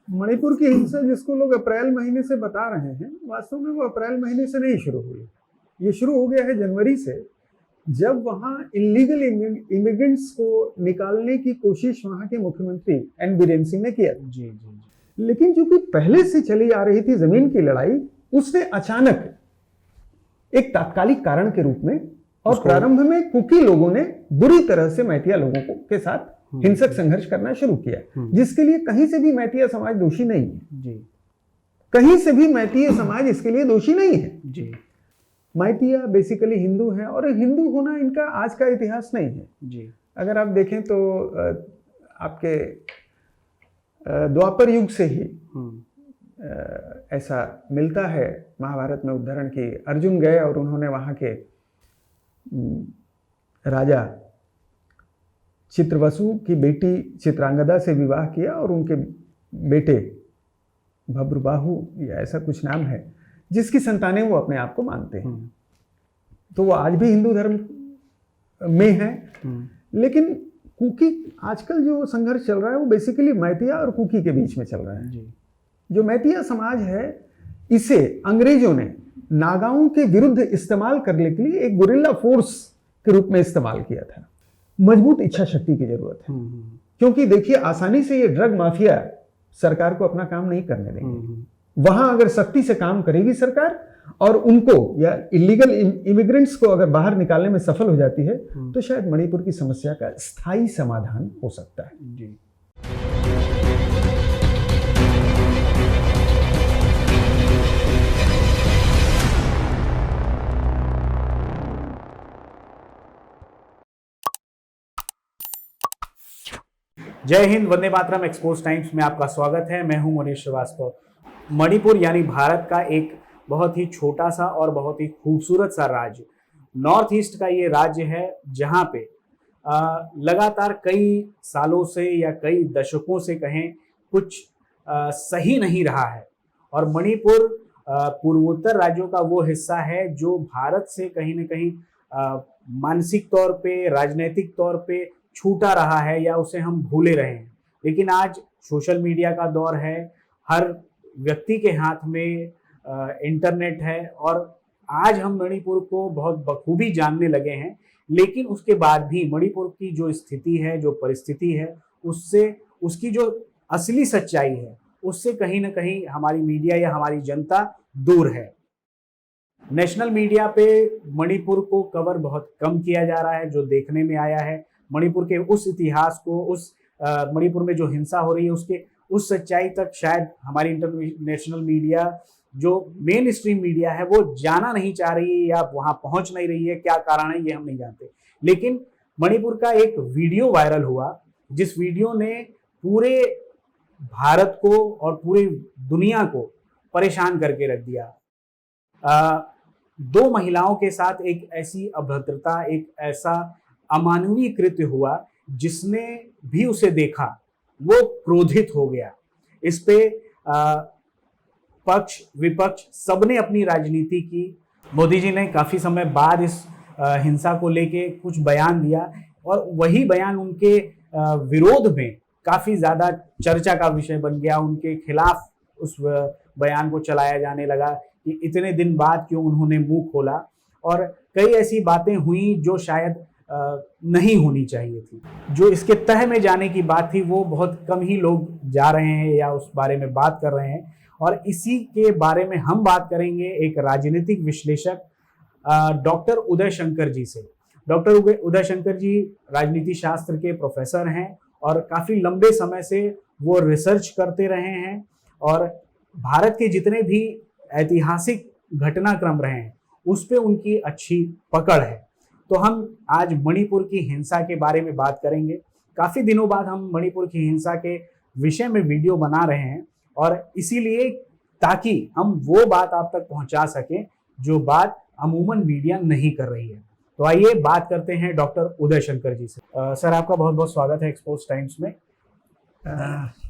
मणिपुर की हिंसा जिसको लोग अप्रैल महीने से बता रहे हैं, वास्तव में वो अप्रैल महीने से नहीं शुरू हुई। ये शुरू हो गया है जनवरी से, जब वहां इलीगल इमिग्रेंट्स को निकालने की कोशिश वहां के मुख्यमंत्री एन बीरेन सिंह ने किया। जी जी। लेकिन चूंकि पहले से चली आ रही थी जमीन की लड़ाई, उसने अचानक एक तात्कालिक कारण के रूप में और प्रारंभ में कुकी लोगों ने बुरी तरह से मैतिया लोगों के साथ हिंसक संघर्ष करना शुरू किया, जिसके लिए कहीं से भी मैतिया समाज दोषी नहीं है। जी। कहीं से भी मैतिया समाज इसके लिए दोषी नहीं है। जी। मैतिया बेसिकली हिंदू हैं, और हिंदू होना इनका आज का इतिहास नहीं है। जी। अगर आप देखें तो आपके द्वापर युग से ही ऐसा मिलता है महाभारत में उदाहरण की अर्जुन गए और उन्होंने वहां के राजा चित्रवसु की बेटी चित्रांगदा से विवाह किया और उनके बेटे भब्रबाहु या ऐसा कुछ नाम है, जिसकी संतानें वो अपने आप को मानते हैं। तो वो आज भी हिंदू धर्म में है। लेकिन कुकी आजकल जो संघर्ष चल रहा है वो बेसिकली मैतिया और कुकी के बीच में चल रहा है। जो मैतिया समाज है, इसे अंग्रेजों ने नागाओं के विरुद्ध इस्तेमाल करने के लिए एक गुरिल्ला फोर्स के रूप में इस्तेमाल किया था। मजबूत इच्छा शक्ति की जरूरत है, क्योंकि देखिए आसानी से ये ड्रग माफिया सरकार को अपना काम नहीं करने देंगे। वहां अगर सख्ती से काम करेगी सरकार और उनको या इलीगल इमिग्रेंट्स को अगर बाहर निकालने में सफल हो जाती है, तो शायद मणिपुर की समस्या का स्थायी समाधान हो सकता है। जी। जय हिंद, वंदे मातरम। एक्सपोज टाइम्स में आपका स्वागत है। मैं हूं मनीष श्रीवास्तव। मणिपुर यानी भारत का एक बहुत ही छोटा सा और बहुत ही खूबसूरत सा राज्य, नॉर्थ ईस्ट का ये राज्य है, जहां पे लगातार कई सालों से या कई दशकों से कहें कुछ सही नहीं रहा है। और मणिपुर पूर्वोत्तर राज्यों का वो हिस्सा है जो भारत से कहीं ना कहीं मानसिक तौर पे, राजनीतिक तौर पे छूटा रहा है या उसे हम भूले रहे हैं। लेकिन आज सोशल मीडिया का दौर है, हर व्यक्ति के हाथ में इंटरनेट है और आज हम मणिपुर को बहुत बखूबी जानने लगे हैं। लेकिन उसके बाद भी मणिपुर की जो स्थिति है, जो परिस्थिति है, उससे उसकी जो असली सच्चाई है, उससे कहीं ना कहीं हमारी मीडिया या हमारी जनता दूर है। नेशनल मीडिया पे मणिपुर को कवर बहुत कम किया जा रहा है। जो देखने में आया है मणिपुर के उस इतिहास को, उस मणिपुर में जो हिंसा हो रही है उसके उस सच्चाई तक शायद हमारी इंटरनेशनल मीडिया, जो मेन स्ट्रीम मीडिया है, वो जाना नहीं चाह रही है या वहां पहुंच नहीं रही है। क्या कारण है ये हम नहीं जानते। लेकिन मणिपुर का एक वीडियो वायरल हुआ, जिस वीडियो ने पूरे भारत को और पूरी दुनिया को परेशान करके रख दिया। दो महिलाओं के साथ एक ऐसी अभद्रता, एक ऐसा अमानवीय कृत्य हुआ, जिसने भी उसे देखा वो क्रोधित हो गया। इस पे पक्ष विपक्ष सबने अपनी राजनीति की। मोदी जी ने काफी समय बाद इस हिंसा को लेके कुछ बयान दिया और वही बयान उनके विरोध में काफी ज्यादा चर्चा का विषय बन गया। उनके खिलाफ उस बयान को चलाया जाने लगा कि इतने दिन बाद क्यों उन्होंने मुंह खोला, और कई ऐसी बातें हुई जो शायद नहीं होनी चाहिए थी। जो इसके तह में जाने की बात थी वो बहुत कम ही लोग जा रहे हैं या उस बारे में बात कर रहे हैं। और इसी के बारे में हम बात करेंगे एक राजनीतिक विश्लेषक डॉक्टर उदय शंकर जी से। डॉक्टर उदय शंकर जी राजनीति शास्त्र के प्रोफेसर हैं और काफी लंबे समय से वो रिसर्च करते रहे हैं और भारत के जितने भी ऐतिहासिक घटनाक्रम रहे हैं उस पे उनकी अच्छी पकड़ है। तो हम आज मणिपुर की हिंसा के बारे में बात करेंगे। काफी दिनों बाद हम मणिपुर की हिंसा के विषय में वीडियो बना रहे हैं और इसीलिए ताकि हम वो बात आप तक पहुंचा सकें जो बात अमूमन मीडिया नहीं कर रही है। तो आइए बात करते हैं डॉक्टर उदय शंकर जी से। सर, आपका बहुत बहुत स्वागत है एक्सपोज टाइम्स में।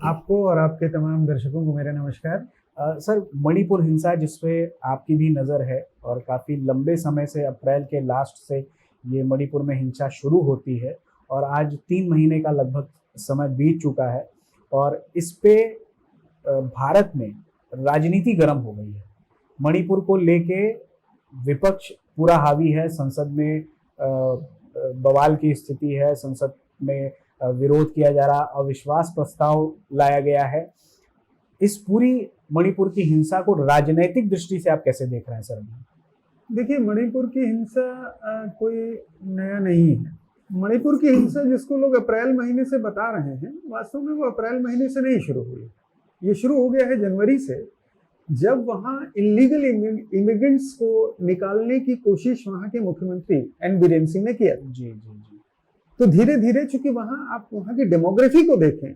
आपको और आपके तमाम दर्शकों को मेरा नमस्कार। सर, मणिपुर हिंसा जिसपे आपकी भी नज़र है और काफ़ी लंबे समय से, अप्रैल के लास्ट से ये मणिपुर में हिंसा शुरू होती है और आज 3 महीने का लगभग समय बीत चुका है और इस पे भारत में राजनीति गर्म हो गई है। मणिपुर को लेके विपक्ष पूरा हावी है, संसद में बवाल की स्थिति है, संसद में विरोध किया जा रहा, अविश्वास प्रस्ताव लाया गया है। इस पूरी मणिपुर की हिंसा को राजनीतिक दृष्टि से आप कैसे देख रहे हैं सर? देखिए, मणिपुर की हिंसा कोई नया नहीं है। मणिपुर की हिंसा जिसको लोग अप्रैल महीने से बता रहे हैं, वास्तव में वो अप्रैल महीने से नहीं शुरू हुई। ये शुरू हो गया है जनवरी से, जब वहाँ इलीगल इमिग्रेंट्स को निकालने की कोशिश वहाँ के मुख्यमंत्री एन बीरेन सिंह ने किया। जी जी जी। तो धीरे धीरे, चूंकि वहाँ आप वहाँ की डेमोग्राफी को देखें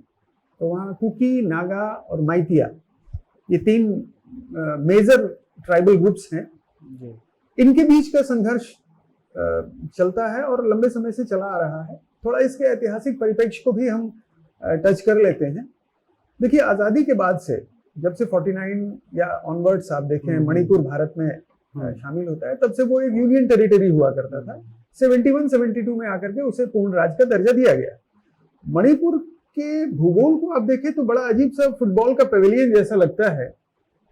तो वहाँ कुकी, नागा और माइतिया, ये 3 मेजर ट्राइबल ग्रुप्स हैं। इनके बीच का संघर्ष चलता है और लंबे समय से चला आ रहा है। थोड़ा इसके ऐतिहासिक परिप्रेक्ष्य को भी हम टच कर लेते हैं। देखिए, आज़ादी के बाद से, जब से 49 या ऑनवर्ड्स आप देखें मणिपुर भारत में शामिल होता है, तब से वो एक यूनियन टेरिटरी हुआ करता था। 71-72 में आकर के उसे पूर्ण राज्य का दर्जा दिया गया। मणिपुर के भूगोल को आप देखें तो बड़ा अजीब सा फुटबॉल का पेविलियन जैसा लगता है।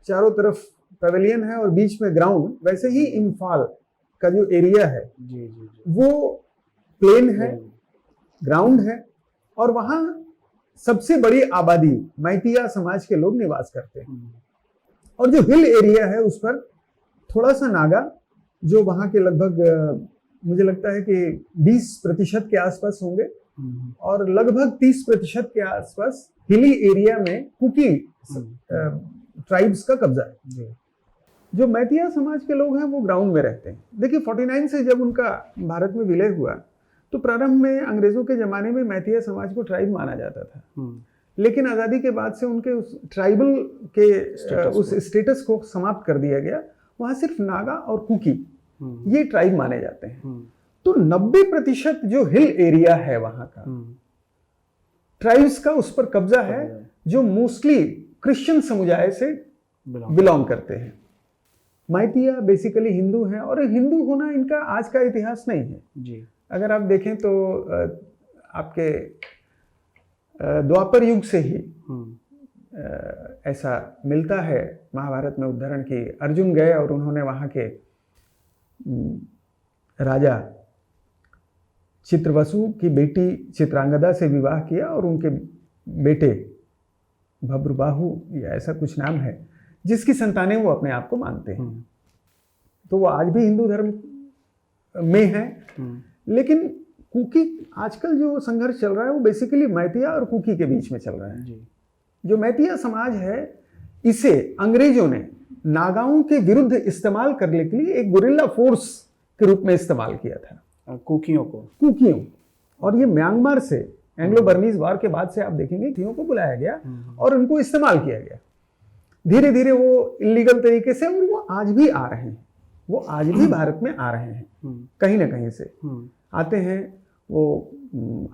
चारों तरफ पेविलियन है और बीच में ग्राउंड। वैसे ही इम्फाल का जो एरिया है वो प्लेन है, ग्राउंड है, और वहाँ सबसे बड़ी आबादी मैतिया समाज के लोग निवास करते हैं। और जो हिल एरिया है उस पर थोड़ा सा नागा, जो वहाँ के लगभग मुझे लगता है कि 20% के आसपास होंगे, और लगभग 30% के आसपास हिली एरिया में कुकी ट्राइब्स का कब्जा है। जो मैतिया समाज के लोग हैं वो ग्राउंड में रहते हैं। देखिए, 49 से जब उनका भारत में विलय हुआ तो प्रारंभ में अंग्रेजों के जमाने में मैतिया समाज को ट्राइब माना जाता था, लेकिन आज़ादी के बाद से उनके उस ट्राइबल के उस स्टेटस को समाप्त कर दिया गया। वहाँ सिर्फ नागा और कुकी ये ट्राइब माने जाते हैं। तो 90% जो हिल एरिया है वहाँ का ट्राइब्स का उस पर कब्जा है, जो मोस्टली क्रिश्चियन समुदाय से बिलोंग करते हैं। मैतिया बेसिकली हिंदू हैं, और हिंदू होना इनका आज का इतिहास नहीं है जी। अगर आप देखें तो आपके द्वापर युग से ही ऐसा मिलता है। महाभारत में उदाहरण की अर्जुन गए और उन्होंने वहाँ के राजा चित्रवसु की बेटी चित्रांगदा से विवाह किया, और उनके बेटे भब्रबाहु या ऐसा कुछ नाम है, जिसकी संतानें वो अपने आप को मानते हैं। तो वो आज भी हिंदू धर्म में है। लेकिन कुकी, आजकल जो संघर्ष चल रहा है वो बेसिकली मैतिया और कुकी के बीच में चल रहा है। जो मैतिया समाज है, इसे अंग्रेजों ने नागाओं के विरुद्ध इस्तेमाल करने के लिए एक गुरिल्ला फोर्स के रूप में इस्तेमाल किया था, कुकियों। और ये म्यांमार से एंग्लो बर्मीज वार के बाद से आप देखेंगे कुकियों को बुलाया गया और उनको इस्तेमाल किया गया। धीरे धीरे वो इलीगल तरीके से, और वो आज भी आ रहे हैं, वो आज भी भारत में आ रहे हैं, कहीं ना कहीं से आते हैं। वो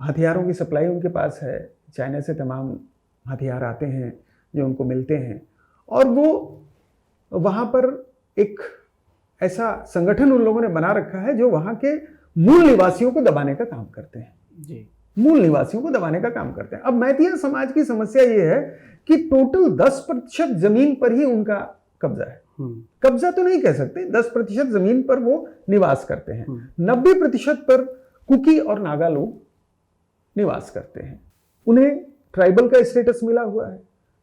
हथियारों की सप्लाई उनके पास है, चाइना से तमाम हथियार आते हैं जो उनको मिलते हैं, और वो वहाँ पर एक ऐसा संगठन उन लोगों ने बना रखा है जो वहाँ के मूल निवासियों को दबाने का काम करते हैं जी। मूल निवासियों को दबाने का काम करते हैं। अब मैतिया समाज की समस्या ये है कि टोटल 10% जमीन पर ही उनका कब्जा है। कब्जा तो नहीं कह सकते, 10% जमीन पर वो निवास करते हैं। 90% पर कुकी और नागा लोग निवास करते हैं। उन्हें ट्राइबल का स्टेटस मिला हुआ है।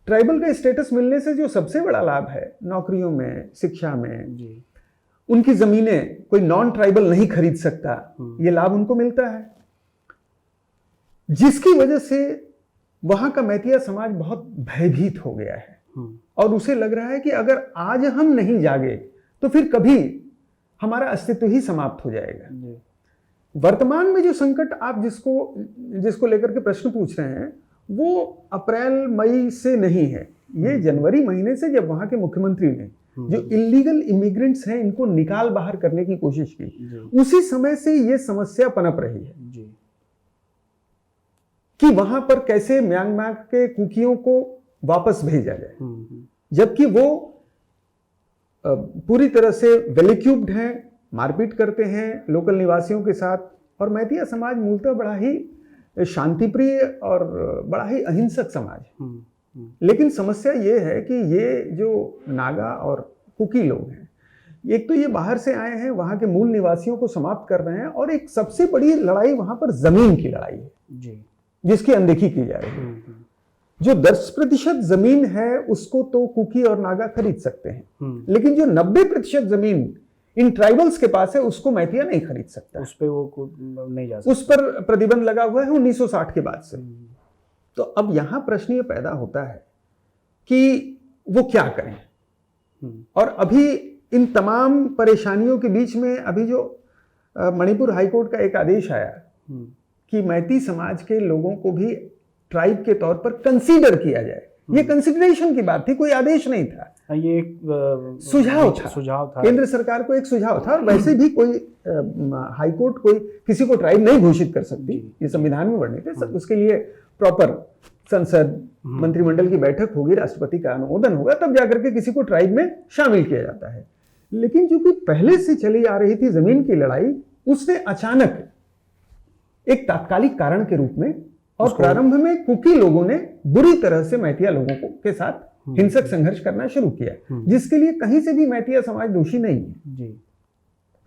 ट्राइबल का स्टेटस मिलने से जो सबसे बड़ा लाभ है, नौकरियों में, शिक्षा में जी। उनकी जमीनें कोई नॉन ट्राइबल नहीं खरीद सकता, ये लाभ उनको मिलता है, जिसकी वजह से वहां का मैतिया समाज बहुत भयभीत हो गया है। और उसे लग रहा है कि अगर आज हम नहीं जागे तो फिर कभी हमारा अस्तित्व ही समाप्त हो जाएगा। वर्तमान में जो संकट आप जिसको लेकर के प्रश्न पूछ रहे हैं, वो अप्रैल मई से नहीं है, ये जनवरी महीने से, जब वहां के मुख्यमंत्री ने जो इलीगल इमिग्रेंट्स हैं इनको निकाल बाहर करने की कोशिश की, उसी समय से ये समस्या पनप रही है जी। कि वहां पर कैसे म्यांमार के कुकियों को वापस भेजा जाए, जबकि वो पूरी तरह से वेल इक्विप्ड हैं, मारपीट करते हैं लोकल निवासियों के साथ। और मैतिया समाज मूलतः बड़ा ही शांतिप्रिय और बड़ा ही अहिंसक समाज है। लेकिन समस्या ये है कि ये जो नागा और कुकी लोग हैं, एक तो ये बाहर से आए हैं, वहां के मूल निवासियों को समाप्त कर रहे हैं, और एक सबसे बड़ी लड़ाई वहां पर जमीन की लड़ाई है जी, जिसकी अनदेखी की जा रही है। जो 10% जमीन है उसको तो कुकी और नागा खरीद सकते हैं, लेकिन जो 90% जमीन इन ट्राइबल्स के पास है उसको मैतिया नहीं खरीद सकता। उस पे वो नहीं जा सकता, उस पर प्रतिबंध लगा हुआ है 1960 के बाद से। तो अब यहां प्रश्न ये पैदा होता है कि वो क्या करें। और अभी इन तमाम परेशानियों के बीच में अभी जो मणिपुर हाईकोर्ट का एक आदेश आया कि मैती समाज के लोगों को भी ट्राइब के तौर पर कंसीडर किया जाए, ये कंसिडरेशन की बात थी, कोई आदेश नहीं था, ये एक सुझाव था केंद्र सरकार को, एक सुझाव था। और वैसे भी कोई हाईकोर्ट कोई किसी को ट्राइब नहीं घोषित कर सकती, ये संविधान में वर्णित है। उसके लिए प्रॉपर संसद मंत्रिमंडल की बैठक होगी, राष्ट्रपति का अनुमोदन होगा, तब जाकर के किसी को ट्राइब में शामिल किया जाता है। लेकिन चूंकि पहले से चली आ रही थी जमीन की लड़ाई, उसने अचानक एक तात्कालिक कारण के रूप में, और प्रारंभ में कुकी लोगों ने बुरी तरह से मैतिया लोगों के साथ हिंसक संघर्ष करना शुरू किया, जिसके लिए कहीं से भी मैतिया समाज दोषी नहीं है जी।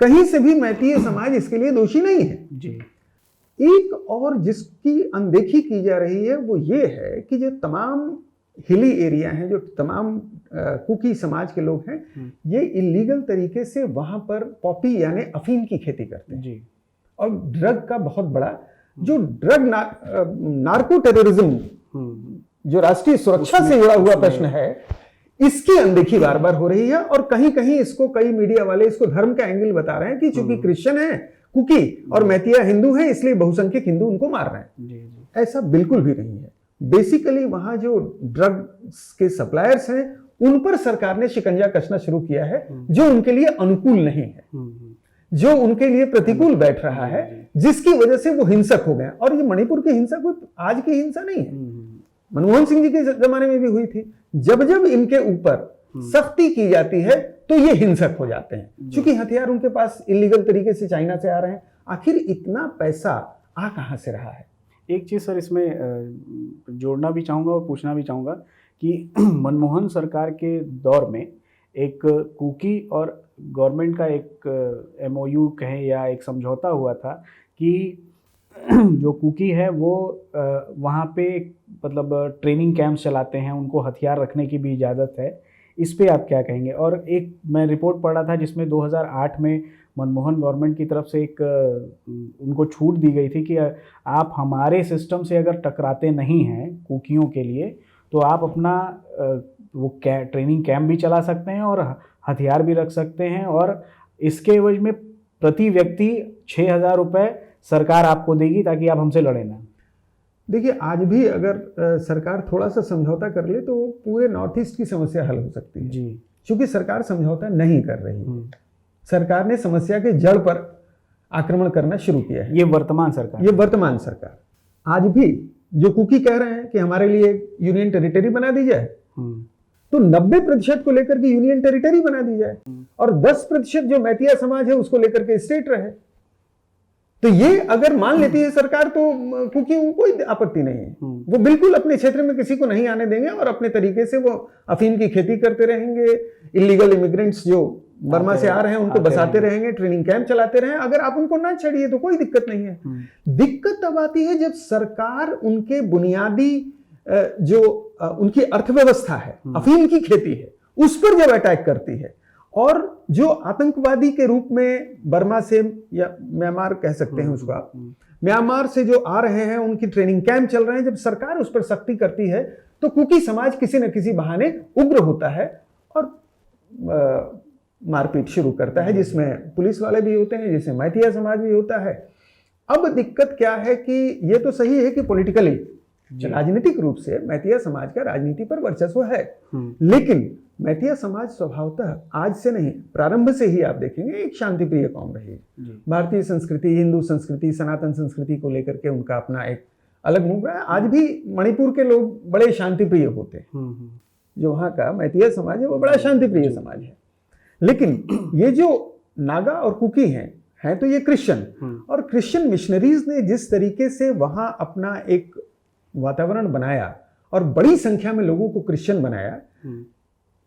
कहीं से भी मैतिया समाज इसके लिए दोषी नहीं है जी। एक और जिसकी अनदेखी की जा रही है वो ये है कि जो तमाम हिली एरिया हैं, जो तमाम कुकी समाज के लोग हैं, ये इलीगल तरीके से वहां पर पॉपी यानी अफीम की खेती करते हैं जी। और ड्रग का बहुत बड़ा जो ड्रग नार्को टेररिज्म जो राष्ट्रीय सुरक्षा से जुड़ा हुआ प्रश्न है, इसकी अनदेखी बार बार हो रही है। और कहीं कहीं इसको कई मीडिया वाले इसको धर्म का एंगल बता रहे हैं कि चूंकि क्रिश्चियन है कुकी और मैतिया हिंदू हैं, इसलिए बहुसंख्यक हिंदू उनको मार रहे हैं। ऐसा बिल्कुल भी नहीं है। बेसिकली वहां जो ड्रग्स के सप्लायर्स हैं उन पर सरकार ने शिकंजा कसना शुरू किया है, जो उनके लिए अनुकूल नहीं है, जो उनके लिए प्रतिकूल बैठ रहा है, जिसकी वजह से वो हिंसक हो गए। और ये मणिपुर की हिंसा कोई आज की हिंसा नहीं है, मनमोहन सिंह जी के जमाने में भी हुई थी। जब जब इनके ऊपर सख्ती की जाती है तो ये हिंसक हो जाते हैं, क्योंकि हथियार उनके पास इलीगल तरीके से चाइना से आ रहे हैं। आखिर इतना पैसा आ कहां से रहा है? एक चीज सर इसमें जोड़ना भी चाहूंगा और पूछना भी चाहूंगा कि मनमोहन सरकार के दौर में एक कुकी और गवर्नमेंट का एक MOU कहें या एक समझौता हुआ था कि जो कुकी है वो वहाँ पे मतलब ट्रेनिंग कैंप्स चलाते हैं, उनको हथियार रखने की भी इजाज़त है। इस पे आप क्या कहेंगे? और एक मैं रिपोर्ट पढ़ा था जिसमें 2008 में मनमोहन गवर्नमेंट की तरफ से एक उनको छूट दी गई थी कि आप हमारे सिस्टम से अगर टकराते नहीं हैं कुकियों के लिए, तो आप अपना वो ट्रेनिंग कैंप भी चला सकते हैं और हथियार भी रख सकते हैं, और इसके एवज में प्रति व्यक्ति 6,000 रुपये सरकार आपको देगी ताकि आप हमसे लड़े ना। देखिए, आज भी अगर सरकार थोड़ा सा समझौता कर ले तो पूरे नॉर्थ ईस्ट की समस्या हल हो सकती है जी। क्योंकि सरकार समझौता नहीं कर रही है, सरकार ने समस्या के जड़ पर आक्रमण करना शुरू किया है। ये वर्तमान सरकार आज भी जो कुकी कह रहे हैं कि हमारे लिए यूनियन टेरिटरी बना दी जाए, तो 90% को लेकर के यूनियन टेरिटरी बना दी जाए और 10% जो मैतिया समाज है उसको लेकर के स्टेट रहे। तो ये अगर मान लेती है सरकार तो क्योंकि कोई आपत्ति नहीं है, वो बिल्कुल अपने क्षेत्र में किसी को नहीं आने देंगे और अपने तरीके से वो अफीम की खेती करते रहेंगे। इलीगल इमिग्रेंट्स जो बर्मा से आ रहे हैं उनको बसाते रहेंगे, ट्रेनिंग कैंप चलाते रहें। अगर आप उनको ना छड़िए तो कोई दिक्कत नहीं है। दिक्कत तब आती है जब सरकार उनके बुनियादी जो उनकी अर्थव्यवस्था है, अफीम की खेती है, उस पर जब अटैक करती है। और जो आतंकवादी के रूप में बर्मा से या म्यांमार कह सकते हैं उसको आप, म्यांमार से जो आ रहे हैं उनकी ट्रेनिंग कैंप चल रहे हैं, जब सरकार उस पर सख्ती करती है तो कुकी समाज किसी न किसी बहाने उग्र होता है और मारपीट शुरू करता है, जिसमें पुलिस वाले भी होते हैं, जिसमें मैतिया समाज भी होता है। अब दिक्कत क्या है कि ये तो सही है कि पॉलिटिकली राजनीतिक रूप से मैतिया समाज का राजनीति पर वर्चस्व है, लेकिन मैतिया समाज स्वभावतः आज से नहीं, प्रारंभ से ही आप देखेंगे एक शांतिप्रिय कौम रही है। भारतीय संस्कृति, हिंदू संस्कृति, सनातन संस्कृति को लेकर के उनका अपना एक अलग मुंह है। आज भी मणिपुर के लोग बड़े शांतिप्रिय होते हैं, जो वहाँ का मैतिया समाज है वो बड़ा शांतिप्रिय समाज है। लेकिन ये जो नागा और कुकी हैं तो ये क्रिश्चियन, और क्रिश्चियन मिशनरीज ने जिस तरीके से वहाँ अपना एक वातावरण बनाया और बड़ी संख्या में लोगों को क्रिश्चियन बनाया,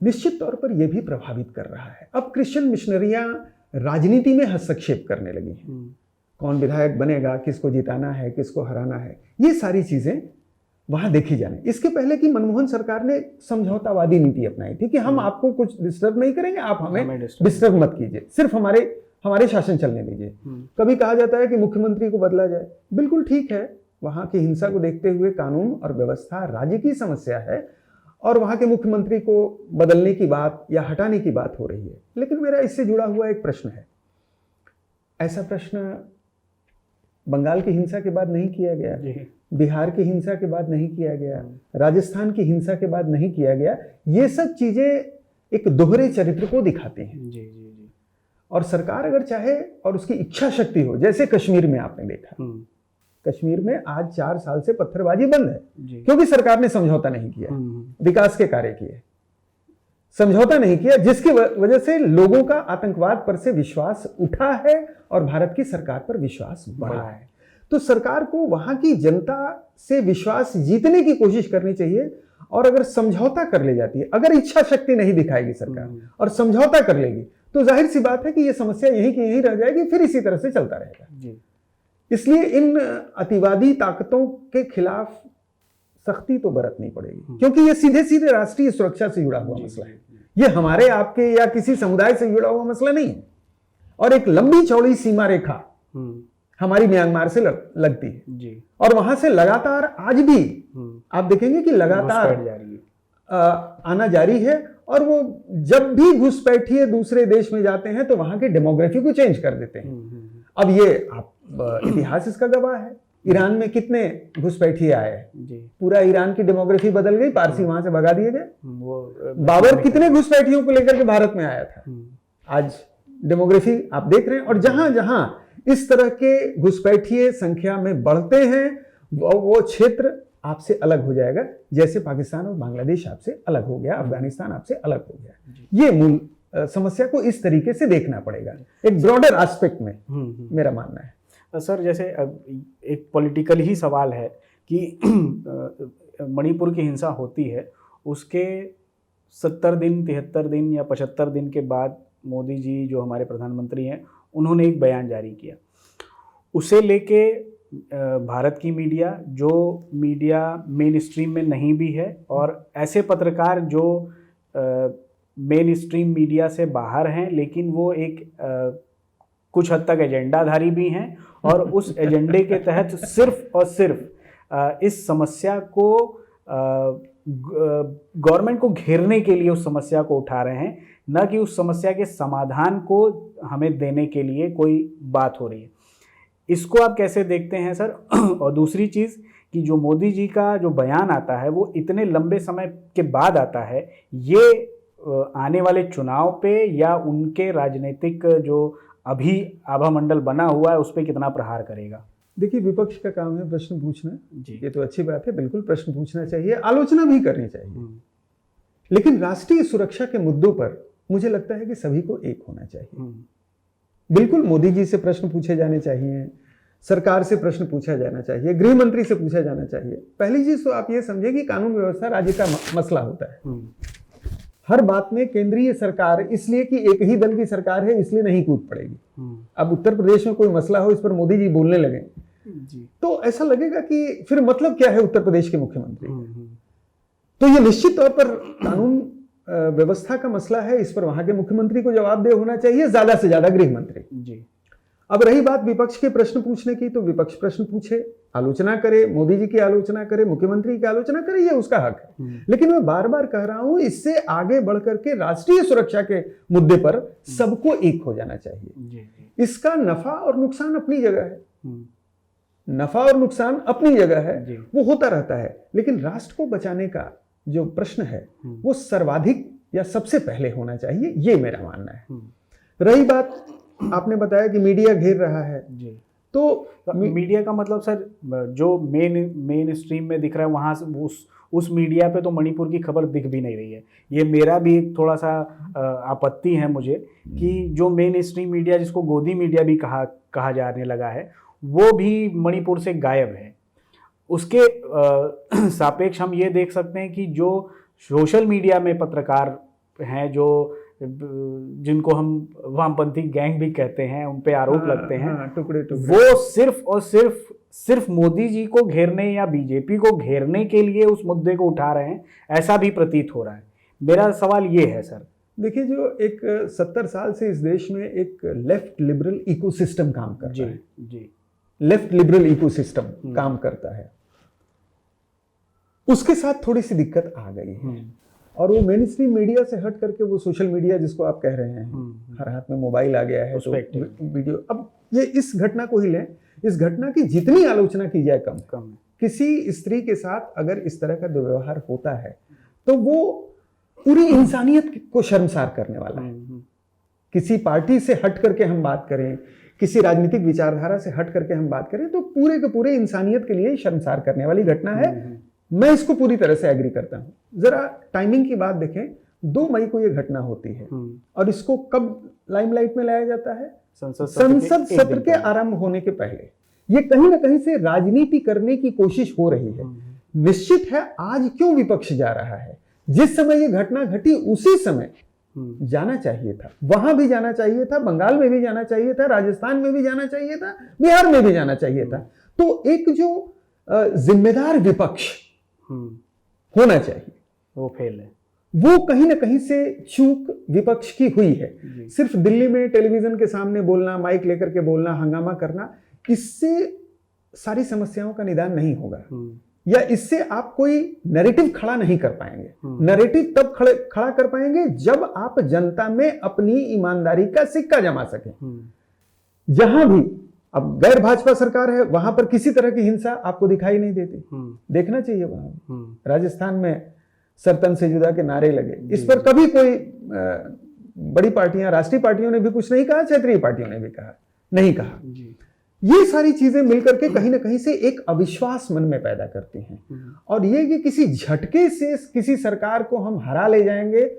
निश्चित तौर पर यह भी प्रभावित कर रहा है। अब क्रिश्चियन मिशनरियां राजनीति में हस्तक्षेप करने लगी हैं। कौन विधायक बनेगा, किसको जिताना है, किसको हराना है, ये सारी चीजें वहां देखी जाने। इसके पहले की मनमोहन सरकार ने समझौतावादी नीति अपनाई थी कि हम आपको कुछ डिस्टर्ब नहीं करेंगे, आप हमें डिस्टर्ब मत कीजिए, सिर्फ हमारे शासन चलने दीजिए। कभी कहा जाता है कि मुख्यमंत्री को बदला जाए, बिल्कुल ठीक है, वहां की हिंसा को देखते हुए कानून और व्यवस्था राज्य की समस्या है और वहां के मुख्यमंत्री को बदलने की बात या हटाने की बात हो रही है। लेकिन मेरा इससे जुड़ा हुआ एक प्रश्न है, ऐसा प्रश्न बंगाल की हिंसा के बाद नहीं किया गया, बिहार की हिंसा के बाद नहीं किया गया, राजस्थान की हिंसा के बाद नहीं किया गया। ये सब चीजें एक दोहरे चरित्र को दिखाती हैं। और सरकार अगर चाहे और उसकी इच्छा शक्ति हो, जैसे कश्मीर में आपने देखा, कश्मीर में आज 4 साल से पत्थरबाजी बंद है क्योंकि सरकार ने समझौता नहीं किया, विकास के कार्य किए, समझौता नहीं किया, जिसकी वजह से लोगों का आतंकवाद पर से विश्वास उठा है और भारत की सरकार पर विश्वास बढ़ा है। तो सरकार को वहां की जनता से विश्वास जीतने की कोशिश करनी चाहिए। और अगर समझौता कर ले जाती है, अगर इच्छा शक्ति नहीं दिखाएगी सरकार और समझौता कर लेगी, तो जाहिर सी बात है कि यह समस्या यहीं की यहीं रह जाएगी, फिर इसी तरह से चलता रहेगा। इसलिए इन अतिवादी ताकतों के खिलाफ सख्ती तो बरतनी पड़ेगी, क्योंकि ये सीधे सीधे राष्ट्रीय सुरक्षा से जुड़ा हुआ मसला है। ये हमारे आपके या किसी समुदाय से जुड़ा हुआ मसला नहीं है। और एक लंबी चौड़ी सीमा रेखा हमारी म्यांमार से लगती है जी। और वहां से लगातार आज भी आप देखेंगे कि लगातार आना जारी है। और वो जब भी घुसपैठिए दूसरे देश में जाते हैं तो वहां के डेमोग्राफी को चेंज कर देते हैं। अब ये आप इतिहास इसका गवाह है, ईरान में कितने घुसपैठिए आए, पूरा ईरान की डेमोग्राफी बदल गई, पारसी वहां से भगा दिए गए। बाबर कितने घुसपैठियों को लेकर के भारत में आया था, आज डेमोग्राफी आप देख रहे हैं। और जहां जहां इस तरह के घुसपैठिए संख्या में बढ़ते हैं वो क्षेत्र आपसे अलग हो जाएगा, जैसे पाकिस्तान और बांग्लादेश आपसे अलग हो गया, अफगानिस्तान आपसे अलग हो गया। ये मूल समस्या को इस तरीके से देखना पड़ेगा, एक ब्रॉडर एस्पेक्ट में मेरा मानना है। सर, जैसे एक पॉलिटिकल ही सवाल है कि मणिपुर की हिंसा होती है, उसके 70 दिन 73 दिन या 75 दिन के बाद मोदी जी जो हमारे प्रधानमंत्री हैं उन्होंने एक बयान जारी किया। उसे लेके भारत की मीडिया, जो मीडिया मेन स्ट्रीम में नहीं भी है, और ऐसे पत्रकार जो मेन स्ट्रीम मीडिया से बाहर हैं लेकिन वो एक कुछ हद तक एजेंडाधारी भी हैं और उस एजेंडे के तहत सिर्फ और सिर्फ इस समस्या को गवर्नमेंट को घेरने के लिए उस समस्या को उठा रहे हैं, न कि उस समस्या के समाधान को हमें देने के लिए कोई बात हो रही है। इसको आप कैसे देखते हैं सर? और दूसरी चीज़ कि जो मोदी जी का जो बयान आता है वो इतने लंबे समय के बाद आता है, ये आने वाले चुनाव पे या उनके राजनीतिक जो अभी आभामंडल बना हुआ है उस पर कितना प्रहार करेगा? देखिए, विपक्ष का काम है प्रश्न पूछना जी, ये तो अच्छी बात है, बिल्कुल प्रश्न पूछना चाहिए, आलोचना भी करनी चाहिए। लेकिन राष्ट्रीय सुरक्षा के मुद्दों पर मुझे लगता है कि सभी को एक होना चाहिए। बिल्कुल मोदी जी से प्रश्न पूछे जाने चाहिए, सरकार से प्रश्न पूछा जाना चाहिए, गृह मंत्री से पूछा जाना चाहिए। पहली चीज तो आप ये समझे कि कानून व्यवस्था राज्य का मसला होता है। हर बात में केंद्रीय सरकार, इसलिए कि एक ही दल की सरकार है इसलिए नहीं कूद पड़ेगी। अब उत्तर प्रदेश में कोई मसला हो, इस पर मोदी जी बोलने लगे तो ऐसा लगेगा कि फिर मतलब क्या है उत्तर प्रदेश के मुख्यमंत्री। तो ये निश्चित तौर पर कानून व्यवस्था का मसला है, इस पर वहां के मुख्यमंत्री को जवाबदेह होना चाहिए, ज्यादा से ज्यादा गृह मंत्री जी। अब रही बात विपक्ष के प्रश्न पूछने की, तो विपक्ष प्रश्न पूछे, आलोचना करे, मोदी जी की आलोचना करे, मुख्यमंत्री की आलोचना करे, ये उसका हक है। लेकिन मैं बार बार कह रहा हूं, इससे आगे बढ़कर के राष्ट्रीय सुरक्षा के मुद्दे पर सबको एक हो जाना चाहिए। इसका नफा और नुकसान अपनी जगह है, नफा और नुकसान अपनी जगह है, वो होता रहता है। लेकिन राष्ट्र को बचाने का जो प्रश्न है वो सर्वाधिक या सबसे पहले होना चाहिए, ये मेरा मानना है। रही बात, आपने बताया कि मीडिया घेर रहा है जी। तो मीडिया का मतलब सर, जो मेन स्ट्रीम में दिख रहा है वहां से उस मीडिया पे तो मणिपुर की खबर दिख भी नहीं रही है। ये मेरा भी एक थोड़ा सा आपत्ति है मुझे कि जो मेन स्ट्रीम मीडिया, जिसको गोदी मीडिया भी कहा जाने लगा है, वो भी मणिपुर से गायब है। उसके सापेक्ष हम ये देख सकते हैं कि जो सोशल मीडिया में पत्रकार हैं, जो जिनको हम वामपंथी गैंग भी कहते हैं, उन पे आरोप लगते हैं, टुकड़े टुकड़े, वो सिर्फ और सिर्फ मोदी जी को घेरने या बीजेपी को घेरने के लिए उस मुद्दे को उठा रहे हैं, ऐसा भी प्रतीत हो रहा है। मेरा सवाल ये है सर, देखिए, जो एक 70 साल से इस देश में एक लेफ्ट लिबरल इकोसिस्टम काम करता है, जी लेफ्ट लिबरल इकोसिस्टम काम करता है, उसके साथ थोड़ी सी दिक्कत आ गई है। और वो मेन स्ट्रीम मीडिया से हट करके वो सोशल मीडिया जिसको आप कह रहे हैं, हर हाथ में मोबाइल आ गया है, तो वीडियो, अब ये इस घटना को ही लें, इस घटना की जितनी आलोचना की जाए कम है। किसी स्त्री के साथ अगर इस तरह का दुर्व्यवहार होता है तो वो पूरी इंसानियत को शर्मसार करने वाला है। किसी पार्टी से हट करके हम बात करें, किसी राजनीतिक विचारधारा से हट करके हम बात करें, तो पूरे के पूरे इंसानियत के लिए शर्मसार करने वाली घटना है। मैं इसको पूरी तरह से एग्री करता हूं। जरा टाइमिंग की बात देखें, 2 मई को यह घटना होती है और इसको कब लाइमलाइट में लाया जाता है? संसद सत्र के आरंभ होने के पहले। ये कहीं ना कहीं से राजनीति करने की कोशिश हो रही है। निश्चित है, आज क्यों विपक्ष जा रहा है? जिस समय ये घटना घटी उसी समय जाना चाहिए था, वहां भी जाना चाहिए था, बंगाल में भी जाना चाहिए था, राजस्थान में भी जाना चाहिए था, बिहार में भी जाना चाहिए था। तो एक जो जिम्मेदार विपक्ष होना चाहिए, वो फेल है। वो कहीं ना कहीं से चूक विपक्ष की हुई है। सिर्फ दिल्ली में टेलीविजन के सामने बोलना, माइक लेकर के बोलना, हंगामा करना, इससे सारी समस्याओं का निदान नहीं होगा, या इससे आप कोई नैरेटिव खड़ा नहीं कर पाएंगे। नैरेटिव तब खड़ा कर पाएंगे जब आप जनता में अपनी ईमानदारी का सिक्का जमा सकें। जहां भी अब गैर भाजपा सरकार है, वहां पर किसी तरह की हिंसा आपको दिखाई नहीं देती। देखना चाहिए वहां राजस्थान में सरतन से जुदा के नारे लगे, इस पर कभी कोई बड़ी पार्टियां, राष्ट्रीय पार्टियों ने भी कुछ नहीं कहा, क्षेत्रीय पार्टियों ने भी नहीं कहा। ये सारी चीजें मिलकर के कहीं ना कहीं से एक अविश्वास मन में पैदा करती हैं, और ये कि किसी झटके से किसी सरकार को हम हरा ले जाएंगे,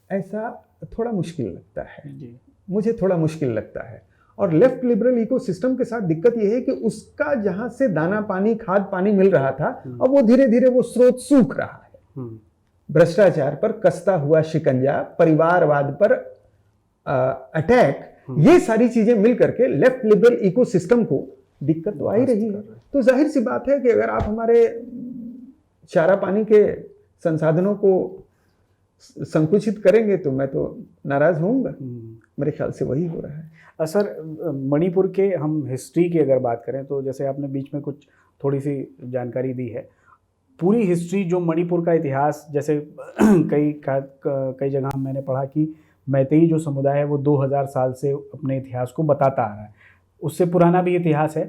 ऐसा थोड़ा मुश्किल लगता है। मुझे थोड़ा मुश्किल लगता है। और लेफ्ट लिबरल इकोसिस्टम के साथ दिक्कत यह है कि उसका जहां से दाना पानी, खाद पानी मिल रहा था, अब वो धीरे धीरे वो स्रोत सूख रहा है। भ्रष्टाचार पर कसता हुआ शिकंजा, परिवारवाद पर अटैक, ये सारी चीजें मिल करके लेफ्ट लिबरल इकोसिस्टम को दिक्कत तो आ ही रही है। तो जाहिर सी बात है कि अगर आप हमारे चारा पानी के संसाधनों को संकुचित करेंगे तो मैं तो नाराज होऊंगा। मेरे ख्याल से वही हो रहा है। सर, मणिपुर के हम हिस्ट्री की अगर बात करें तो जैसे आपने बीच में कुछ थोड़ी सी जानकारी दी है, पूरी हिस्ट्री जो मणिपुर का इतिहास, जैसे कई जगह मैंने पढ़ा कि मैतेई जो समुदाय है वो 2000 साल से अपने इतिहास को बताता आ रहा है, उससे पुराना भी इतिहास है।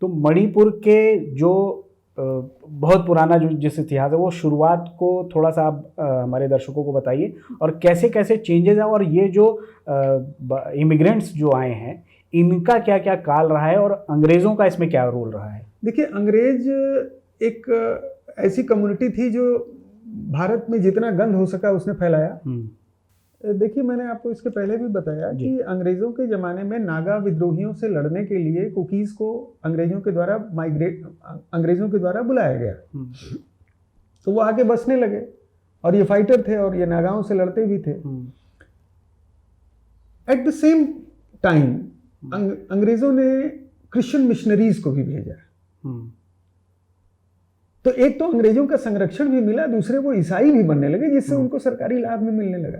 तो मणिपुर के जो बहुत पुराना जो जिस इतिहास है, वो शुरुआत को थोड़ा सा आप हमारे दर्शकों को बताइए, और कैसे कैसे चेंजेस है, और ये जो इमिग्रेंट्स जो आए हैं इनका क्या क्या काल रहा है, और अंग्रेज़ों का इसमें क्या रोल रहा है? देखिए, अंग्रेज एक ऐसी कम्युनिटी थी जो भारत में जितना गंद हो सका उसने फैलाया। देखिए, मैंने आपको इसके पहले भी बताया कि अंग्रेजों के ज़माने में नागा विद्रोहियों से लड़ने के लिए कुकीज़ को अंग्रेजों के द्वारा बुलाया गया। तो वो आके बसने लगे, और ये फाइटर थे और ये नागाओं से लड़ते भी थे। एट द सेम टाइम अंग्रेजों ने क्रिश्चियन मिशनरीज को भी भेजा। तो एक तो अंग्रेजों का संरक्षण भी मिला, दूसरे वो ईसाई भी बनने लगे, जिससे उनको सरकारी लाभ भी मिलने लगा।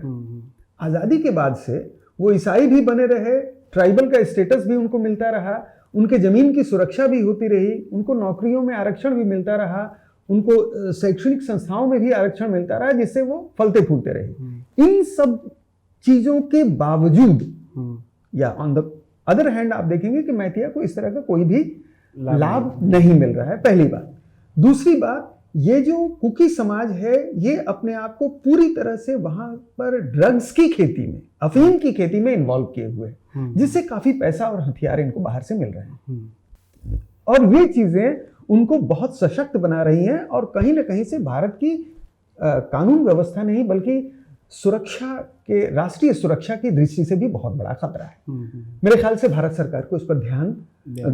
आज़ादी के बाद से वो ईसाई भी बने रहे, ट्राइबल का स्टेटस भी उनको मिलता रहा, उनके ज़मीन की सुरक्षा भी होती रही, उनको नौकरियों में आरक्षण भी मिलता रहा, उनको शैक्षणिक संस्थाओं में भी आरक्षण मिलता रहा, जिससे वो फलते फूलते रहे। इन सब चीज़ों के बावजूद, या ऑन द अदर हैंड, आप देखेंगे कि मैतिया को इस तरह का कोई भी लाभ नहीं मिल रहा है, पहली बात। दूसरी बात, ये जो कुकी समाज है, ये अपने आप को पूरी तरह से वहां पर ड्रग्स की खेती में, अफीम की खेती में इन्वॉल्व किए हुए हैं, जिससे काफी पैसा और हथियार इनको बाहर से मिल रहे हैं, और ये चीजें उनको बहुत सशक्त बना रही हैं, और कहीं ना कहीं से भारत की कानून व्यवस्था नहीं बल्कि सुरक्षा के, राष्ट्रीय सुरक्षा की दृष्टि से भी बहुत बड़ा खतरा है। मेरे ख्याल से भारत सरकार को इस पर ध्यान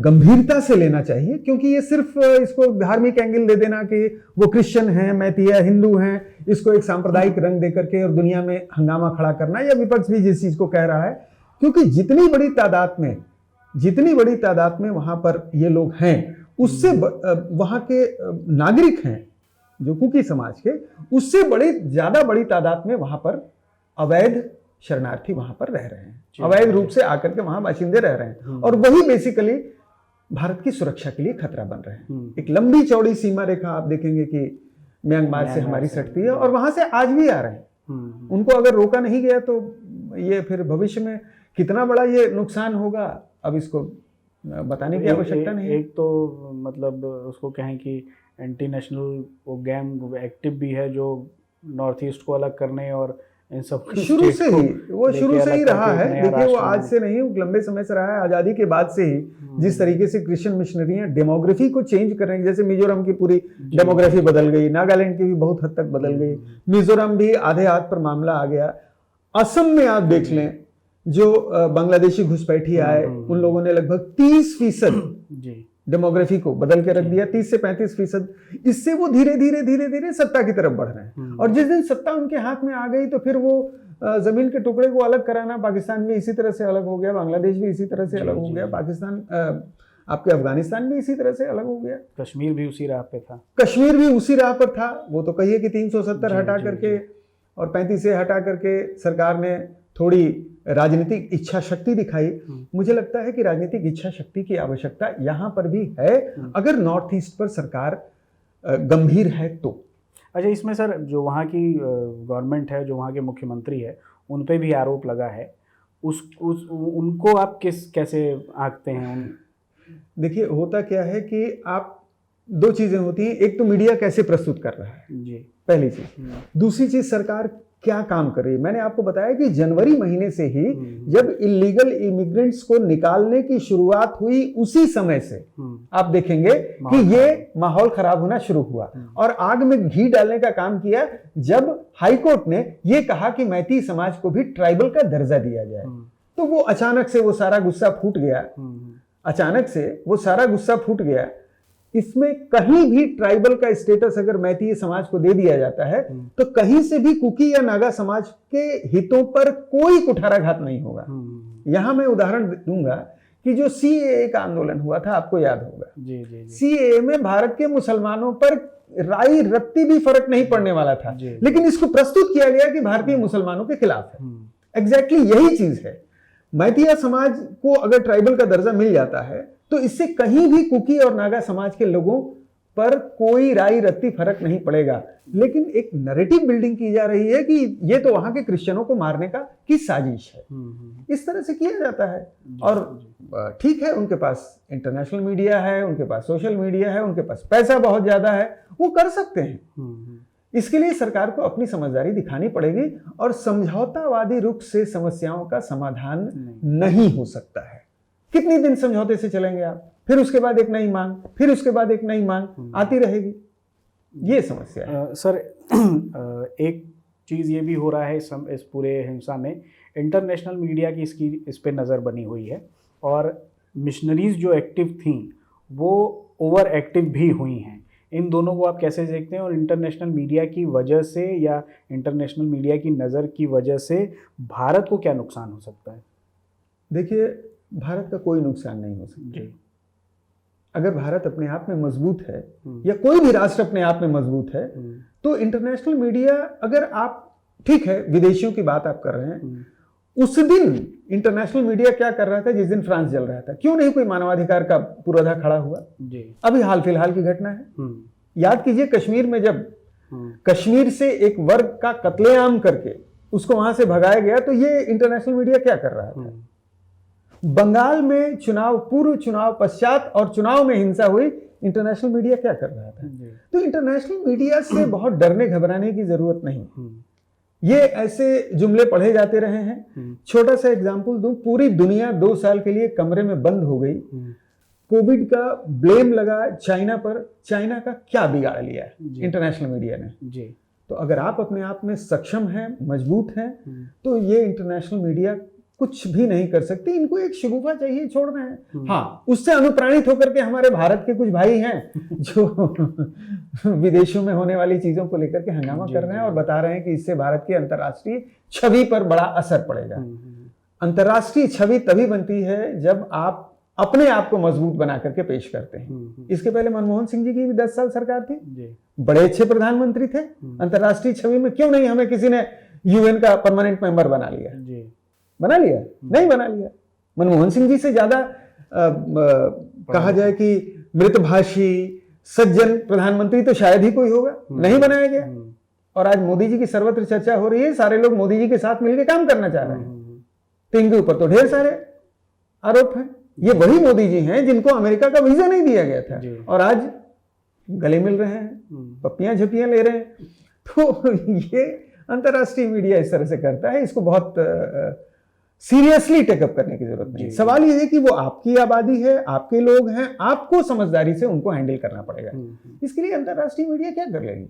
गंभीरता से लेना चाहिए, क्योंकि ये सिर्फ इसको धार्मिक एंगल दे देना कि वो क्रिश्चियन हैं, मैतिया हिंदू हैं, इसको एक सांप्रदायिक रंग दे करके और दुनिया में हंगामा खड़ा करना, या विपक्ष भी जिस चीज को कह रहा है, क्योंकि जितनी बड़ी तादाद में वहां पर ये लोग हैं, उससे वहां के नागरिक हैं जो कुकी समाज के, उससे ज्यादा बड़ी तादाद में वहां पर अवैध शरणार्थी वहां पर रह रहे हैं, अवैध रूप से आकर के वहां बाशिंदे रह रहे हैं, और वही बेसिकली भारत की सुरक्षा के लिए खतरा बन रहे हैं। एक लंबी चौड़ी सीमा रेखा आप देखेंगे कि म्यांमार से हमारी सटती है, और वहां से आज भी आ रहे हैं। उनको अगर रोका नहीं गया तो ये फिर भविष्य में कितना बड़ा ये नुकसान होगा, अब इसको बताने की आवश्यकता नहीं। एक तो मतलब उसको कहें कि एंटी नेशनल वो गैंग एक्टिव भी है, जो नॉर्थ ईस्ट को अलग करने और इन सब शुरू से ही रहा है। देखिए, वो आज से नहीं, वो लंबे समय से रहा है। आजादी के बाद से ही जिस तरीके से क्रिश्चियन मिशनरियां डेमोग्राफी को चेंज कर रही हैं, जैसे मिजोरम की पूरी डेमोग्राफी बदल गई, नागालैंड की भी बहुत हद तक बदल गई, मिजोरम भी आधे हाथ पर मामला आ गया। असम में आप देख लें, जो बांग्लादेशी घुसपैठी आए, उन लोगों ने लगभग 30% डेमोग्राफी को बदल के रख दिया, 30 से 35%। इससे वो धीरे धीरे सत्ता की तरफ बढ़ रहे हैं, और जिस दिन सत्ता उनके हाथ में आ गई तो फिर वो जमीन के टुकड़े को अलग कराना, पाकिस्तान भी इसी तरह से अलग हो गया, बांग्लादेश भी इसी तरह से अलग हो गया, पाकिस्तान आपके अफगानिस्तान भी इसी तरह से अलग हो गया, कश्मीर भी उसी राह पे था, कश्मीर भी उसी राह पर था। वो तो कहिए कि 370 हटा करके और 35 से हटा करके सरकार ने थोड़ी राजनीतिक इच्छा शक्ति दिखाई। मुझे लगता है कि राजनीतिक इच्छा शक्ति की आवश्यकता यहां पर भी है, अगर नॉर्थ ईस्ट पर सरकार गंभीर है तो। अच्छा, इसमें सर जो वहाँ की गवर्नमेंट है, जो वहाँ के मुख्यमंत्री है, उन पे भी आरोप लगा है, उनको आप कैसे आंकते हैं? देखिए, होता क्या है कि आप दो चीजें होती हैं, एक तो मीडिया कैसे प्रस्तुत कर रहा है जी, पहली चीज। दूसरी चीज, सरकार क्या काम कर रही है। मैंने आपको बताया कि जनवरी महीने से ही जब इलीगल इमिग्रेंट्स को निकालने की शुरुआत हुई, उसी समय से आप देखेंगे कि ये माहौल खराब होना शुरू हुआ, और आग में घी डालने का काम किया जब हाईकोर्ट ने ये कहा कि मैती समाज को भी ट्राइबल का दर्जा दिया जाए। तो वो अचानक से वो सारा गुस्सा फूट गया, इसमें कहीं भी ट्राइबल का स्टेटस अगर मैती समाज को दे दिया जाता है तो कहीं से भी कुकी या नागा समाज के हितों पर कोई कुठाराघात नहीं होगा। यहां मैं उदाहरण दूंगा कि जो सीएए का आंदोलन हुआ था, आपको याद होगा, सीएए में भारत के मुसलमानों पर राई रत्ती भी फर्क नहीं पड़ने वाला था, लेकिन इसको प्रस्तुत किया गया कि भारतीय मुसलमानों के खिलाफ है। एग्जैक्टली यही चीज है। मैतिया समाज को अगर ट्राइबल का दर्जा मिल जाता है तो इससे कहीं भी कुकी और नागा समाज के लोगों पर कोई राई रत्ती फर्क नहीं पड़ेगा। लेकिन एक नैरेटिव बिल्डिंग की जा रही है कि ये तो वहां के क्रिश्चियनों को मारने की साजिश है, इस तरह से किया जाता है। और ठीक है, उनके पास इंटरनेशनल मीडिया है, उनके पास सोशल मीडिया है, उनके पास पैसा बहुत ज्यादा है, वो कर सकते हैं। इसके लिए सरकार को अपनी समझदारी दिखानी पड़ेगी, और समझौतावादी रुख से समस्याओं का समाधान नहीं हो सकता है। कितनी दिन समझौते से चलेंगे आप? फिर उसके बाद एक नई मांग, फिर उसके बाद एक नई मांग आती रहेगी, ये समस्या है। सर, एक चीज़ ये भी हो रहा है इस पूरे हिंसा में, इंटरनेशनल मीडिया की इस पे नज़र बनी हुई है, और मिशनरीज जो एक्टिव थी वो ओवर एक्टिव भी हुई हैं। इन दोनों को आप कैसे देखते हैं, और इंटरनेशनल मीडिया की वजह से या इंटरनेशनल मीडिया की नज़र की वजह से भारत को क्या नुकसान हो सकता है? देखिए, भारत का कोई नुकसान नहीं हो सकता अगर भारत अपने आप में मजबूत है, या कोई भी राष्ट्र अपने आप में मजबूत है, तो इंटरनेशनल मीडिया, अगर आप, ठीक है विदेशियों की बात आप कर रहे हैं, उस दिन इंटरनेशनल मीडिया क्या कर रहा था जिस दिन फ्रांस जल रहा था? क्यों नहीं कोई मानवाधिकार का पुरोधा खड़ा हुआ? अभी हाल फिलहाल की घटना है, याद कीजिए, कश्मीर में जब कश्मीर से एक वर्ग का कत्लेआम करके उसको वहां से भगाया गया, तो ये इंटरनेशनल मीडिया क्या कर रहा था? बंगाल में चुनाव, पूर्व चुनाव पश्चात और चुनाव में हिंसा हुई, इंटरनेशनल मीडिया क्या कर रहा था? तो इंटरनेशनल मीडिया से बहुत डरने घबराने की जरूरत नहीं। ये ऐसे जुमले पढ़े जाते रहे हैं। छोटा सा एग्जांपल दूं, पूरी दुनिया 2 साल के लिए कमरे में बंद हो गई, कोविड का ब्लेम लगा चाइना पर। चाइना का क्या बिगाड़ लिया है इंटरनेशनल मीडिया ने? तो अगर आप अपने आप में सक्षम हैं, मजबूत हैं, तो ये इंटरनेशनल मीडिया कुछ भी नहीं कर सकती। इनको एक शगुफा चाहिए, छोड़ रहे हैं। हाँ, उससे अनुप्राणित होकर के हमारे भारत के कुछ भाई हैं जो विदेशों में होने वाली चीजों को लेकर के हंगामा कर रहे हैं और बता रहे हैं कि इससे भारत की अंतर्राष्ट्रीय छवि पर बड़ा असर पड़ेगा। अंतर्राष्ट्रीय छवि तभी बनती है जब आप अपने आप को मजबूत बना करके पेश करते हैं। इसके पहले मनमोहन सिंह जी की भी 10 साल सरकार थी, बड़े अच्छे प्रधानमंत्री थे। अंतर्राष्ट्रीय छवि में क्यों नहीं हमें किसी ने यूएन का परमानेंट मेंबर बना लिया? बना लिया? नहीं बना लिया। मनमोहन सिंह जी से ज्यादा कहा जाए कि मृतभाषी सज्जन प्रधानमंत्री तो शायद ही कोई होगा, नहीं बनाया गया। और आज मोदी जी की सर्वत्र चर्चा हो रही है, सारे लोग मोदी जी के साथ मिलकर काम करना चाह रहे हैं, तो इनके ऊपर तो ढेर सारे आरोप हैं। ये वही मोदी जी हैं जिनको अमेरिका का वीजा नहीं दिया गया था और आज गले मिल रहे हैं, पप्पियां झपियां ले रहे हैं। तो ये अंतर्राष्ट्रीय मीडिया इस तरह से करता है, इसको बहुत सीरियसली टेकअप करने की जरूरत नहीं। सवाल यह है कि वो आपकी आबादी है, आपके लोग हैं, आपको समझदारी से उनको हैंडल करना पड़ेगा। इसके लिए अंतर्राष्ट्रीय मीडिया क्या कर लेगी?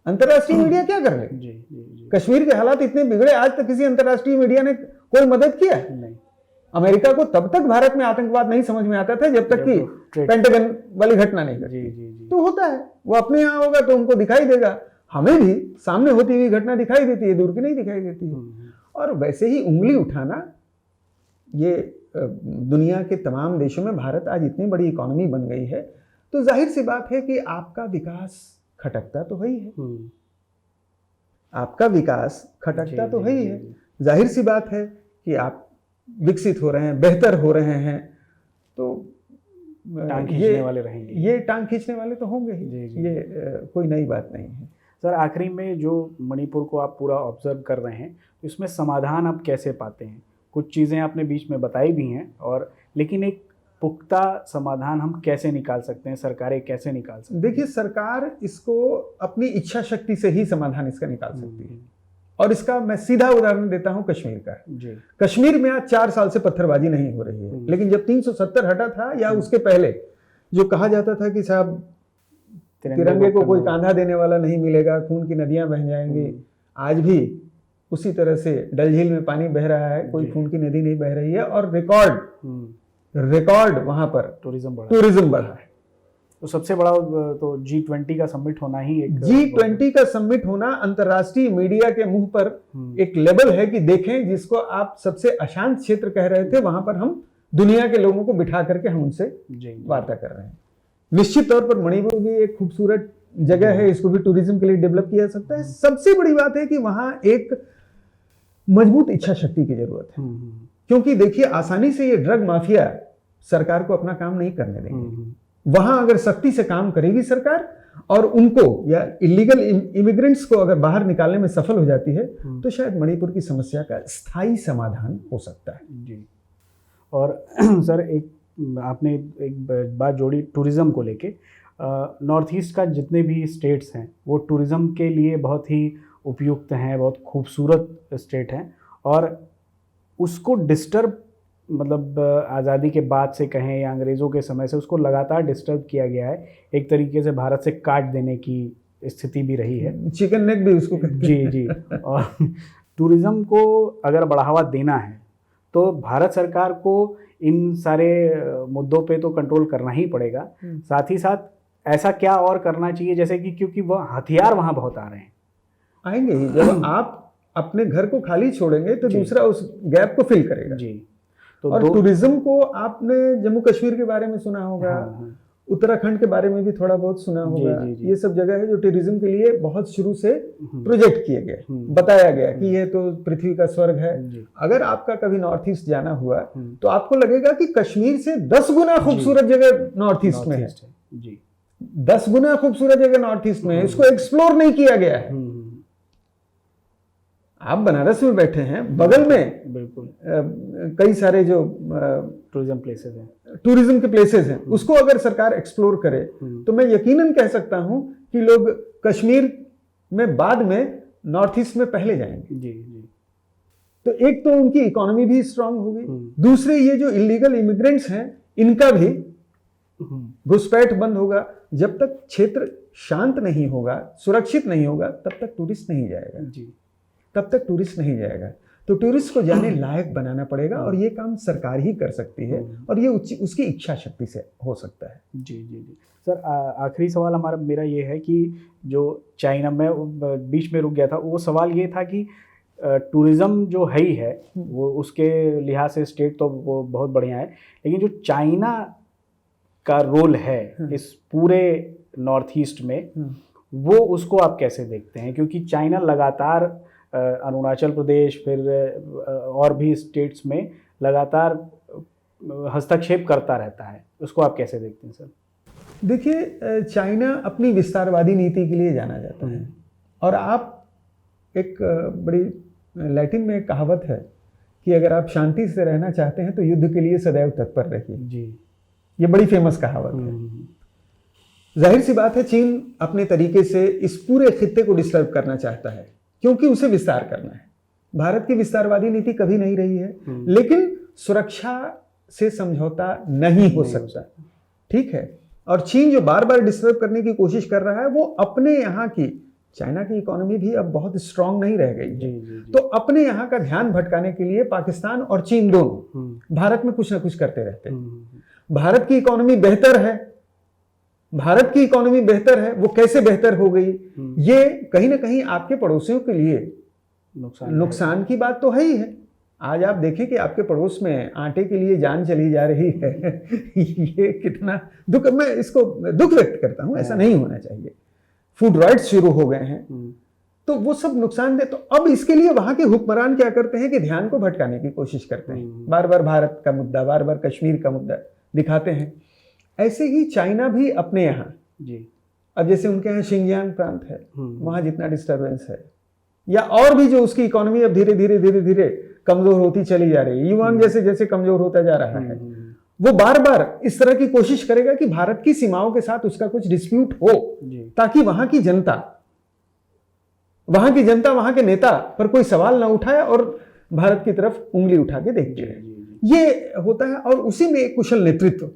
अंतर्राष्ट्रीय मीडिया क्या कर लेगी? कश्मीर के हालात इतने बिगड़े, आज तक किसी अंतर्राष्ट्रीय मीडिया ने कोई मदद किया? नहीं। अमेरिका को तब तक भारत में आतंकवाद नहीं समझ में आता था जब तक कि पेंटागन वाली घटना नहीं घटी। तो होता है, वो अपने यहाँ होगा तो उनको दिखाई देगा। हमें भी सामने होती हुई घटना दिखाई देती है, दूर की नहीं दिखाई देती है। और वैसे ही उंगली उठाना, ये दुनिया के तमाम देशों में भारत आज इतनी बड़ी इकोनॉमी बन गई है, तो जाहिर सी बात है कि आपका विकास खटकता तो है ही है। आपका विकास खटकता तो है ही है। जाहिर सी बात है कि आप विकसित हो रहे हैं, बेहतर हो रहे हैं, तो टांग खींचने वाले रहेंगे। ये टांग खींचने वाले तो होंगे ही। ये कोई नई बात नहीं है। सर, आखिरी में जो मणिपुर को आप पूरा ऑब्जर्व कर रहे हैं, तो इसमें समाधान आप कैसे पाते हैं? कुछ चीज़ें आपने बीच में बताई भी हैं, और लेकिन एक पुख्ता समाधान हम कैसे निकाल सकते हैं, सरकारें कैसे निकाल सकती हैं? देखिए, सरकार इसको अपनी इच्छा शक्ति से ही समाधान इसका निकाल सकती है। और इसका मैं सीधा उदाहरण देता हूं कश्मीर का। कश्मीर में आज 4 साल से पत्थरबाजी नहीं हो रही है, लेकिन जब 370 हटा था या उसके पहले जो कहा जाता था कि साहब तिरंगे को कोई कांधा देने वाला नहीं मिलेगा, खून की नदियां बह जाएंगी, आज भी उसी तरह से डल झील में पानी बह रहा है, कोई खून की नदी नहीं बह रही है। और रिकॉर्ड वहां पर टूरिज्म बढ़ा है। तो सबसे बड़ा तो G20 का समिट होना ही एक G20 का समिट होना अंतर्राष्ट्रीय मीडिया के मुंह पर एक लेबल है कि देखें, जिसको आप सबसे अशांत क्षेत्र कह रहे थे, वहां पर हम दुनिया के लोगों को बिठा करके हम उनसे वार्ता कर रहे हैं। निश्चित तौर पर मणिपुर भी एक खूबसूरत जगह है, इसको भी टूरिज्म के लिए डेवलप किया जा सकता है। सबसे बड़ी बात है कि वहां एक मजबूत इच्छा शक्ति की जरूरत है, क्योंकि देखिए, आसानी से ये ड्रग माफिया सरकार को अपना काम नहीं करने देंगे। वहां अगर सख्ती से काम करेगी सरकार और उनको या इलीगल इमिग्रेंट्स को अगर बाहर निकालने में सफल हो जाती है, तो शायद मणिपुर की समस्या का स्थायी समाधान हो सकता है। जी। और सर, आपने एक बात जोड़ी टूरिज्म को लेके। नॉर्थ ईस्ट का जितने भी स्टेट्स हैं वो टूरिज्म के लिए बहुत ही उपयुक्त हैं, बहुत खूबसूरत स्टेट हैं, और उसको डिस्टर्ब, मतलब आज़ादी के बाद से कहें या अंग्रेज़ों के समय से, उसको लगातार डिस्टर्ब किया गया है। एक तरीके से भारत से काट देने की स्थिति भी रही है, चिकन नेक भी उसको कहते हैं। जी। और टूरिज़्म को अगर बढ़ावा देना है तो भारत सरकार को इन सारे मुद्दों पे तो कंट्रोल करना ही पड़ेगा। साथ ही साथ ऐसा क्या और करना चाहिए, जैसे कि क्योंकि वह हथियार वहाँ बहुत आ रहे हैं, आएंगे ही। जब आप अपने घर को खाली छोड़ेंगे तो दूसरा उस गैप को फिल करेगा। जी। तो और टूरिज्म को आपने जम्मू कश्मीर के बारे में सुना होगा, उत्तराखंड के बारे में भी थोड़ा बहुत सुना होगा। जी। ये सब जगह है जो टूरिज्म के लिए बहुत शुरू से प्रोजेक्ट किए गए, बताया गया कि ये तो पृथ्वी का स्वर्ग है। अगर आपका कभी नॉर्थ ईस्ट जाना हुआ तो आपको लगेगा कि कश्मीर से 10 गुना खूबसूरत जगह नॉर्थ ईस्ट में है। 10 गुना खूबसूरत जगह नॉर्थ ईस्ट में है, इसको एक्सप्लोर नहीं किया गया है। आप बनारस में बैठे हैं, बगल में बिल्कुल कई सारे जो टूरिज्म के प्लेसेस हैं, उसको अगर सरकार एक्सप्लोर करे तो मैं यकीनन कह सकता हूं कि लोग कश्मीर में बाद में नॉर्थ ईस्ट में पहले जाएंगे। जी। तो एक तो उनकी इकोनॉमी भी स्ट्रांग होगी, दूसरे ये जो इलीगल इमिग्रेंट्स हैं इनका भी घुसपैठ बंद होगा। जब तक क्षेत्र शांत नहीं होगा, सुरक्षित नहीं होगा, तब तक टूरिस्ट नहीं जाएगा जी। तब तक टूरिस्ट नहीं जाएगा। तो टूरिस्ट को जाने लायक बनाना पड़ेगा और ये काम सरकार ही कर सकती है और ये उसकी इच्छा शक्ति से हो सकता है। जी जी जी सर, आखिरी सवाल मेरा ये है कि जो चाइना में बीच में रुक गया था, वो सवाल ये था कि टूरिज़्म जो है ही है वो उसके लिहाज से स्टेट तो वो बहुत बढ़िया है, लेकिन जो चाइना का रोल है इस पूरे नॉर्थ ईस्ट में, वो उसको आप कैसे देखते हैं? क्योंकि चाइना लगातार अरुणाचल प्रदेश फिर और भी स्टेट्स में लगातार हस्तक्षेप करता रहता है, उसको आप कैसे देखते हैं सर? देखिए, चाइना अपनी विस्तारवादी नीति के लिए जाना जाता है और आप एक बड़ी लैटिन में एक कहावत है कि अगर आप शांति से रहना चाहते हैं तो युद्ध के लिए सदैव तत्पर रहिए जी। ये बड़ी फेमस कहावत है। जाहिर सी बात है, चीन अपने तरीके से इस पूरे खित्ते को डिस्टर्ब करना चाहता है क्योंकि उसे विस्तार करना है। भारत की विस्तारवादी नीति कभी नहीं रही है, लेकिन सुरक्षा से समझौता नहीं हो सकता, ठीक है। और चीन जो बार बार डिस्टर्ब करने की कोशिश कर रहा है, वो अपने यहाँ की, चाइना की इकोनॉमी भी अब बहुत स्ट्रांग नहीं रह गई है, तो अपने यहाँ का ध्यान भटकाने के लिए पाकिस्तान और चीन दोनों भारत में कुछ ना कुछ करते रहते हैं। भारत की इकोनॉमी बेहतर है, भारत की इकोनॉमी बेहतर है, वो कैसे बेहतर हो गई, ये कहीं ना कहीं आपके पड़ोसियों के लिए नुकसान की बात तो है ही है। आज आप देखें कि आपके पड़ोस में आटे के लिए जान चली जा रही है ये कितना दुख, मैं इसको दुख व्यक्त करता हूं, ऐसा नहीं होना चाहिए। फूड राइट्स शुरू हो गए हैं, तो वो सब नुकसान दे। तो अब इसके लिए वहां के हुक्मरान क्या करते हैं कि ध्यान को भटकाने की कोशिश करते हैं, बार बार भारत का मुद्दा, बार बार कश्मीर का मुद्दा दिखाते हैं। ऐसे ही चाइना भी अपने यहाँ जी, अब जैसे उनके यहाँ शिंजियांग प्रांत है, वहां जितना डिस्टर्बेंस है, या और भी जो उसकी इकोनॉमी अब धीरे धीरे कमजोर होती चली जा रही है, युवान जैसे जैसे कमजोर होता जा रहा है, वो बार बार इस तरह की कोशिश करेगा कि भारत की सीमाओं के साथ उसका कुछ डिस्प्यूट हो, ताकि वहां की जनता, वहां के नेता पर कोई सवाल ना उठाए और भारत की तरफ उंगली उठा के देखते रहे। ये होता है। और उसी में एक कुशल नेतृत्व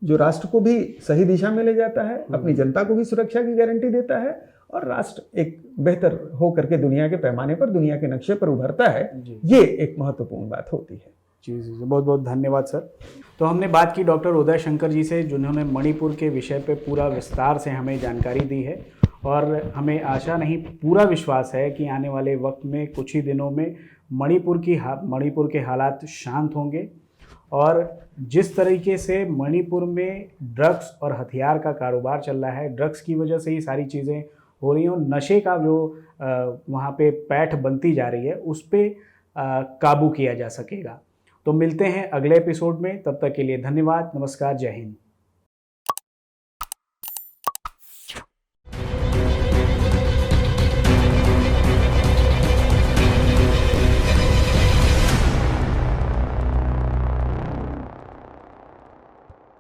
जो राष्ट्र को भी सही दिशा में ले जाता है, अपनी जनता को भी सुरक्षा की गारंटी देता है और राष्ट्र एक बेहतर हो करके दुनिया के पैमाने पर, दुनिया के नक्शे पर उभरता है, ये एक महत्वपूर्ण बात होती है। जी जी, बहुत बहुत धन्यवाद सर। तो हमने बात की डॉक्टर उदय शंकर जी से, जिन्होंने मणिपुर के विषय पे पूरा विस्तार से हमें जानकारी दी है, और हमें आशा नहीं पूरा विश्वास है कि आने वाले वक्त में कुछ ही दिनों में मणिपुर के हालात शांत होंगे। और जिस तरीके से मणिपुर में ड्रग्स और हथियार का कारोबार चल रहा है, ड्रग्स की वजह से ही सारी चीज़ें हो रही हैं, और नशे का जो वहाँ पे पैठ बनती जा रही है, उस पर काबू किया जा सकेगा। तो मिलते हैं अगले एपिसोड में, तब तक के लिए धन्यवाद, नमस्कार, जय हिंद।